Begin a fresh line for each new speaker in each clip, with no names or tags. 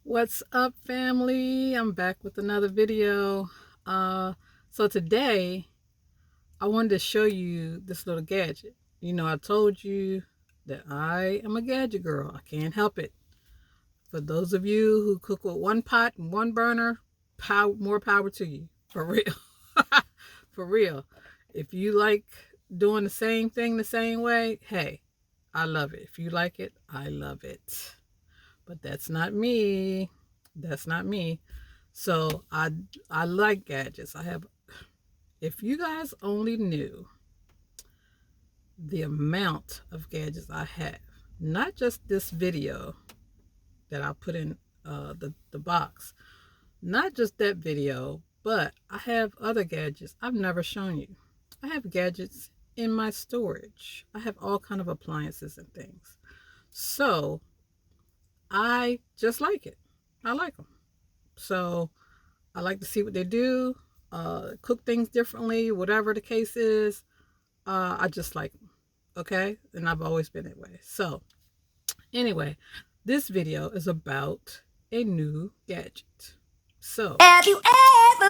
What's up, family? I'm back with another video. So today I wanted to show you this little gadget. I told you that I am a gadget girl. I can't help it. For those of you who cook with one pot and one burner, more power to you. For real. For real. If you like doing the same thing the same way, hey, I love it. If you like it, I love it. But that's not me. That's not me. So I like gadgets. If you guys only knew the amount of gadgets I have, not just this video that I put in the box, not just that video, but I have other gadgets I've never shown you. I have gadgets in my storage. I have all kind of appliances and things. So I just like it. I like them. So I like to see what they do, cook things differently, whatever the case is. I just like them. Okay? And I've always been that way. So, anyway, this video is about a new gadget. So,
Have you ever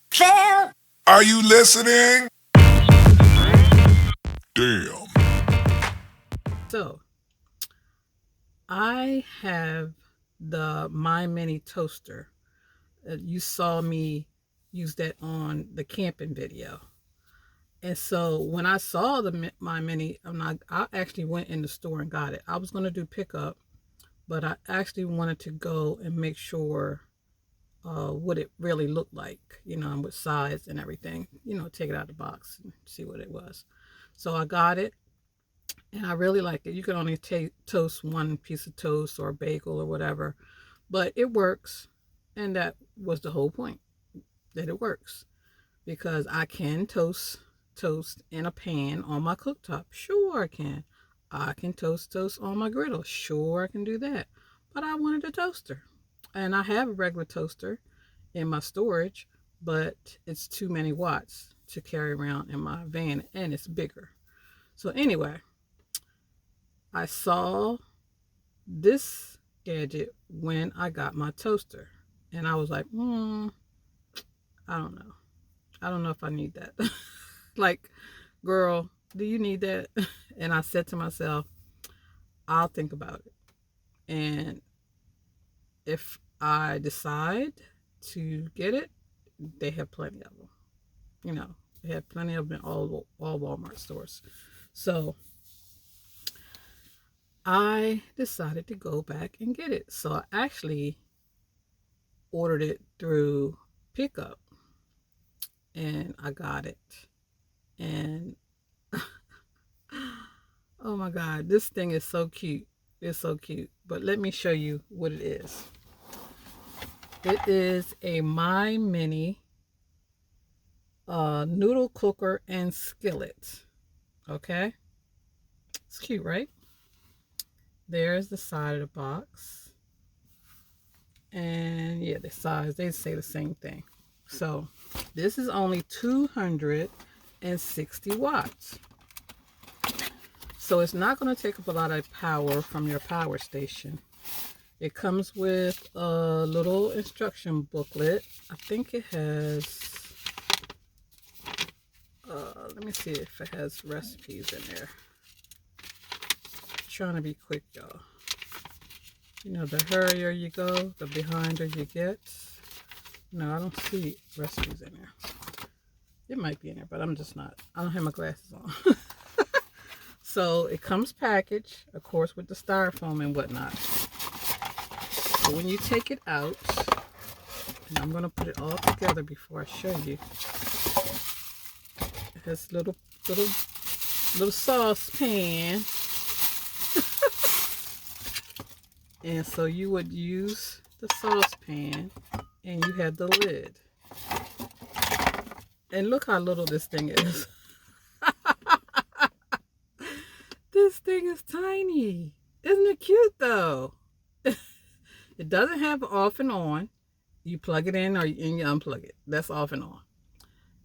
felt?
Are you listening? Damn.
so I have the mymini toaster. You saw me use that on the camping video. And so when I saw mymini, I actually went in the store and got it. I was going to do pickup, but I actually wanted to go and make sure what it really looked like, with size and everything, take it out of the box and see what it was. So I got it and I really like it. You can only toast one piece of toast or a bagel or whatever, but it works. And that was the whole point, that it works, because I can toast in a pan on my cooktop. Sure I can. I can toast on my griddle. Sure I can do that. But I wanted a toaster. And I have a regular toaster in my storage, but it's too many watts to carry around in my van, and it's bigger. So anyway, I saw this gadget when I got my toaster, and I was like, I don't know. I don't know if I need that. Like, girl, do you need that? And I said to myself, I'll think about it. And if I decide to get it, they have plenty of them. They have plenty of them in all Walmart stores. So I decided to go back and get it. So I actually ordered it through pickup, and I got it. And oh my God, this thing is so cute. It's so cute. But let me show you what it is. It is a mymini noodle cooker and skillet. Okay? It's cute, right? There's the side of the box. And yeah, the size, they say the same thing. So this is only 260 watts. So it's not going to take up a lot of power from your power station. It comes with a little instruction booklet. I think it has, let me see if it has recipes in there. I'm trying to be quick, y'all. The hurrier you go, the behinder you get. No, I don't see recipes in there. It might be in there, but I don't have my glasses on. So it comes packaged, of course, with the styrofoam and whatnot. So when you take it out, and I'm going to put it all together before I show you. It has little saucepan. And so you would use the saucepan, and you have the lid. And look how little this thing is. This thing is tiny. Isn't it cute though? It doesn't have off and on. You plug it in and you unplug it. That's off and on.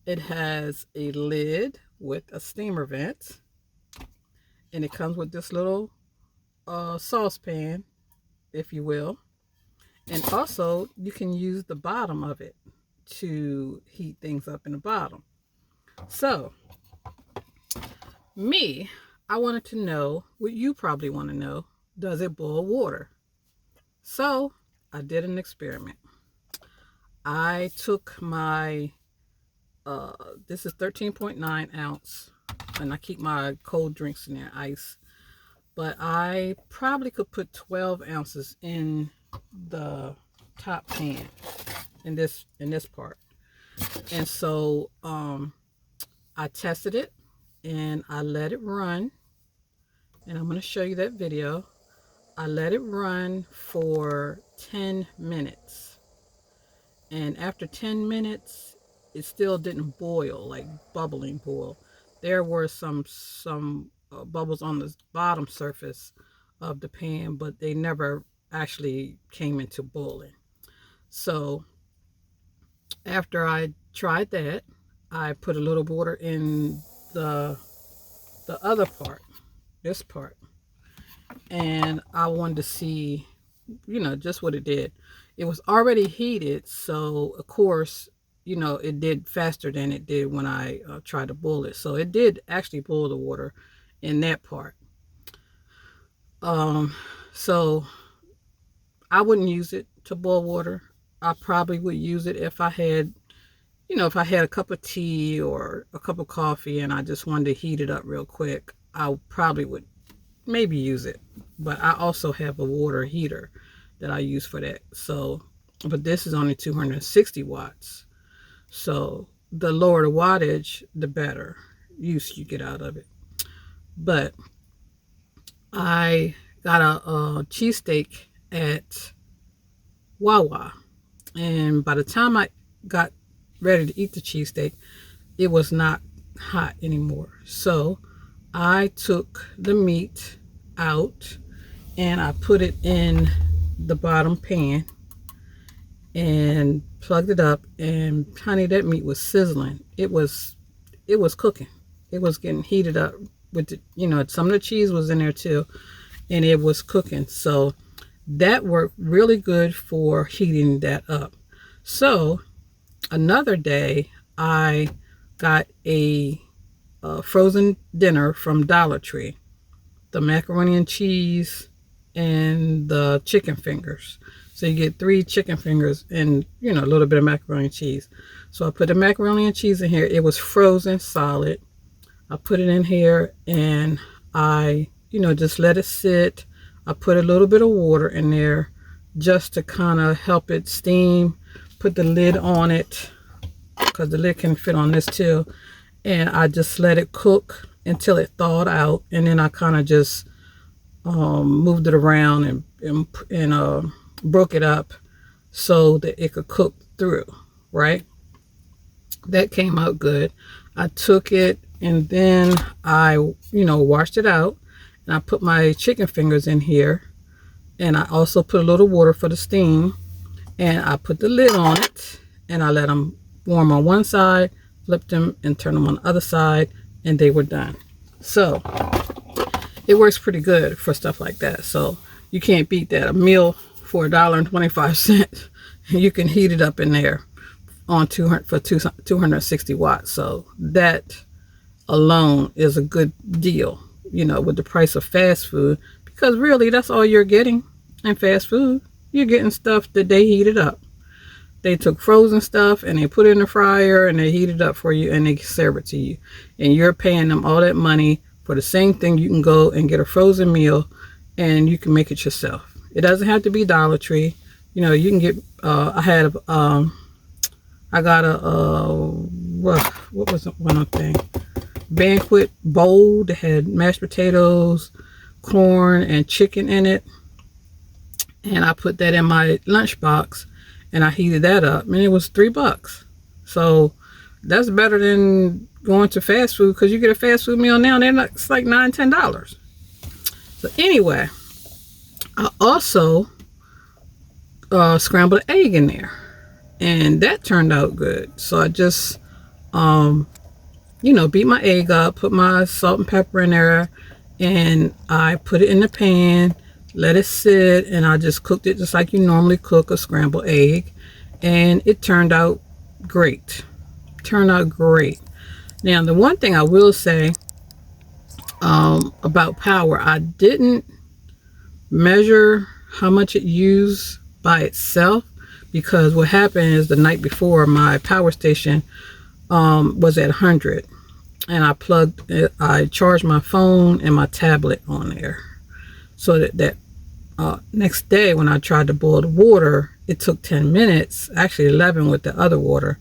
It has a lid with a steamer vent. And it comes with this little saucepan, if you will. And also, you can use the bottom of it to heat things up in the bottom. So, me, I wanted to know what you probably want to know. Does it boil water? So, I did an experiment. I took my, this is 13.9 ounce, and I keep my cold drinks in there, ice. But I probably could put 12 ounces in the top pan in this part. And so I tested it and I let it run. And I'm going to show you that video. I let it run for 10 minutes. And after 10 minutes, it still didn't boil, like bubbling boil. There were some bubbles on the bottom surface of the pan, but they never actually came into boiling. So after I tried that, I put a little water in the other part, this part, and I wanted to see, just what it did. It was already heated, so of course, it did faster than it did when I tried to boil it. So it did actually boil the water in that part. So I wouldn't use it to boil water. I probably would use it if I had, if I had a cup of tea or a cup of coffee and I just wanted to heat it up real quick. I probably would maybe use it. But I also have a water heater that I use for that. So, but this is only 260 watts. So the lower the wattage, the better use you get out of it. But I got a cheesesteak at Wawa. And by the time I got ready to eat the cheesesteak, it was not hot anymore. So I took the meat out and I put it in the bottom pan and plugged it up, and honey, that meat was sizzling. It was cooking. It was getting heated up with some of the cheese was in there too, and it was cooking. So that worked really good for heating that up. So another day I got a frozen dinner from Dollar Tree, the macaroni and cheese and the chicken fingers. So you get 3 chicken fingers and, a little bit of macaroni and cheese. So I put the macaroni and cheese in here. It was frozen solid. I put it in here and I, just let it sit. I put a little bit of water in there just to kind of help it steam. Put the lid on it because the lid can fit on this too. And I just let it cook until it thawed out. And then I kind of just moved it around and broke it up so that it could cook through, right? That came out good. I took it and then I, washed it out, and I put my chicken fingers in here, and I also put a little water for the steam, and I put the lid on it, and I let them warm on one side, flipped them and turned them on the other side, and they were done. So it works pretty good for stuff like that. So you can't beat that. A meal for $1.25, you can heat it up in there on 260 watts. So that alone is a good deal, with the price of fast food, because really that's all you're getting in fast food. You're getting stuff that they heated up. They took frozen stuff and they put it in the fryer and they heat it up for you and they serve it to you. And you're paying them all that money for the same thing. You can go and get a frozen meal and you can make it yourself. It doesn't have to be Dollar Tree. You can get, I got what was the one thing? Banquet bowl that had mashed potatoes, corn, and chicken in it. And I put that in my lunchbox and I heated that up, and it was $3. So that's better than going to fast food, because you get a fast food meal now and it's like $9-10. So anyway, I also scrambled an egg in there, and that turned out good. So I just beat my egg up, put my salt and pepper in there, and I put it in the pan, let it sit, and I just cooked it just like you normally cook a scrambled egg, and it turned out great. Turned out great. Now, the one thing I will say about power, I didn't measure how much it used by itself, because what happened is the night before my power station was at 100, and I charged my phone and my tablet on there, so that next day when I tried to boil the water, it took 10 minutes, actually 11 with the other water,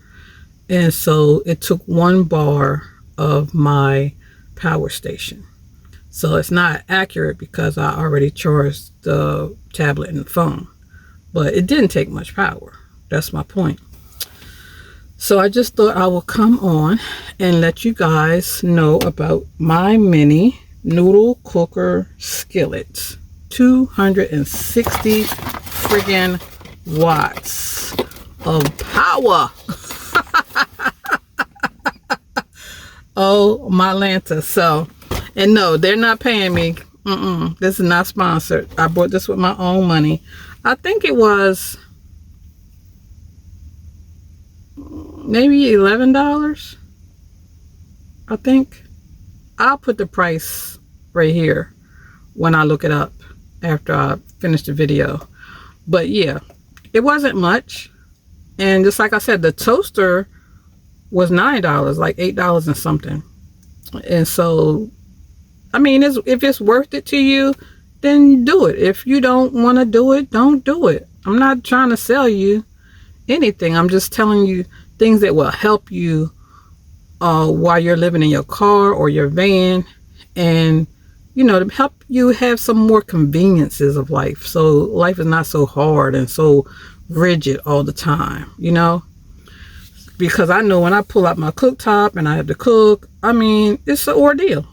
and so it took 1 bar of my power station. So it's not accurate because I already charged the tablet and the phone, but it didn't take much power. That's my point. So I just thought I will come on and let you guys know about my mini noodle cooker skillet. 260 friggin' watts of power. Oh, my Lanta. So, and no, they're not paying me. This is not sponsored. I bought this with my own money. I think it was maybe $11. I think. I'll put the price right here when I look it up after I finish the video. But yeah, it wasn't much. And just like I said, the toaster was $9, like $8 and something. And so, I mean, if it's worth it to you, then do it. If you don't want to do it, don't do it. I'm not trying to sell you anything. I'm just telling you things that will help you while you're living in your car or your van, and to help you have some more conveniences of life, so life is not so hard and so rigid all the time, because I know when I pull out my cooktop and I have to cook, I mean, it's an ordeal.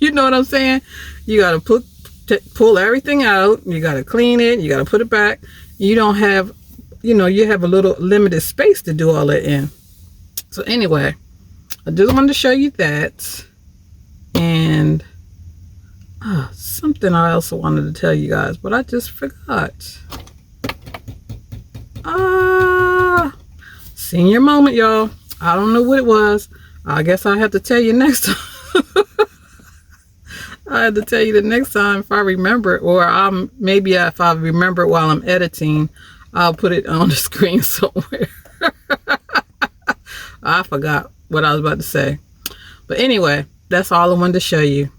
You know what I'm saying? You got to pull everything out, you got to clean it, you got to put it back. You don't have, you have a little limited space to do all that in. So anyway, I just wanted to show you that. And something I also wanted to tell you guys, but I just forgot. Senior moment, y'all. I don't know what it was. I guess I have to tell you next time. I have to tell you the next time if I remember it, or maybe if I remember it while I'm editing, I'll put it on the screen somewhere. I forgot what I was about to say. But anyway, that's all I wanted to show you.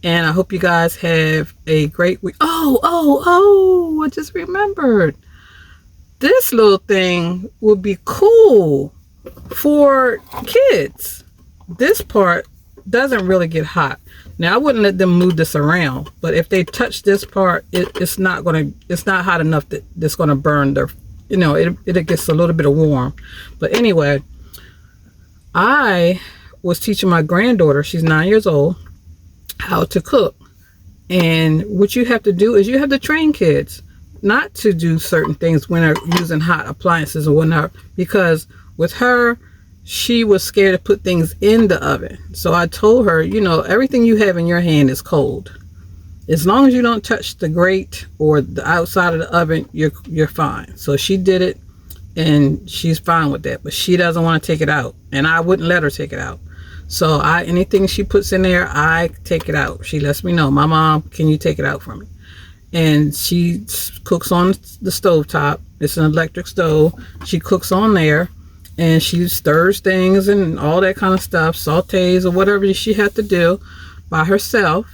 And I hope you guys have a great week. Oh, I just remembered. This little thing would be cool for kids. This part doesn't really get hot. Now, I wouldn't let them move this around, but if they touch this part, it's not hot enough that it's gonna burn their, it gets a little bit of warm. But anyway, I was teaching my granddaughter, she's 9 years old, how to cook. And what you have to do is you have to train kids not to do certain things when they're using hot appliances or whatnot, because with her, she was scared to put things in the oven. So I told her, everything you have in your hand is cold. As long as you don't touch the grate or the outside of the oven, you're fine. So she did it, and she's fine with that. But she doesn't want to take it out, and I wouldn't let her take it out. So anything she puts in there, I take it out. She lets me know, my mom, can you take it out for me? And she cooks on the stove top. It's an electric stove. She cooks on there, and she stirs things and all that kind of stuff, sautés or whatever she had to do by herself.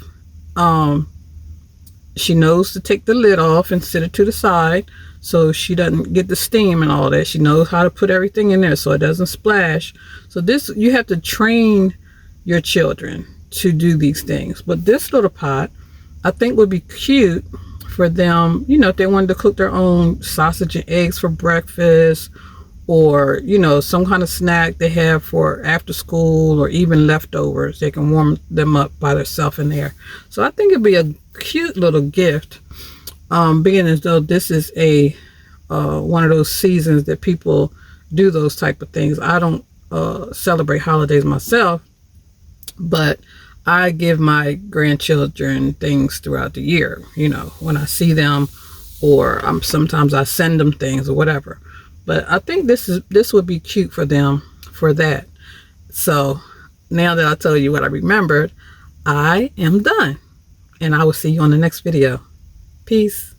She knows to take the lid off and sit it to the side so she doesn't get the steam and all that. She knows how to put everything in there so it doesn't splash. So you have to train your children to do these things. But this little pot, I think, would be cute for them, if they wanted to cook their own sausage and eggs for breakfast, or some kind of snack they have for after school, or even leftovers. They can warm them up by themselves in there. So I think it'd be a cute little gift, being as though this is one of those seasons that people do those type of things. I don't celebrate holidays myself, but I give my grandchildren things throughout the year, you know, when I see them, or sometimes I send them things or whatever. But I think this would be cute for them for that. So now that I tell you what I remembered, I am done. And I will see you on the next video. Peace.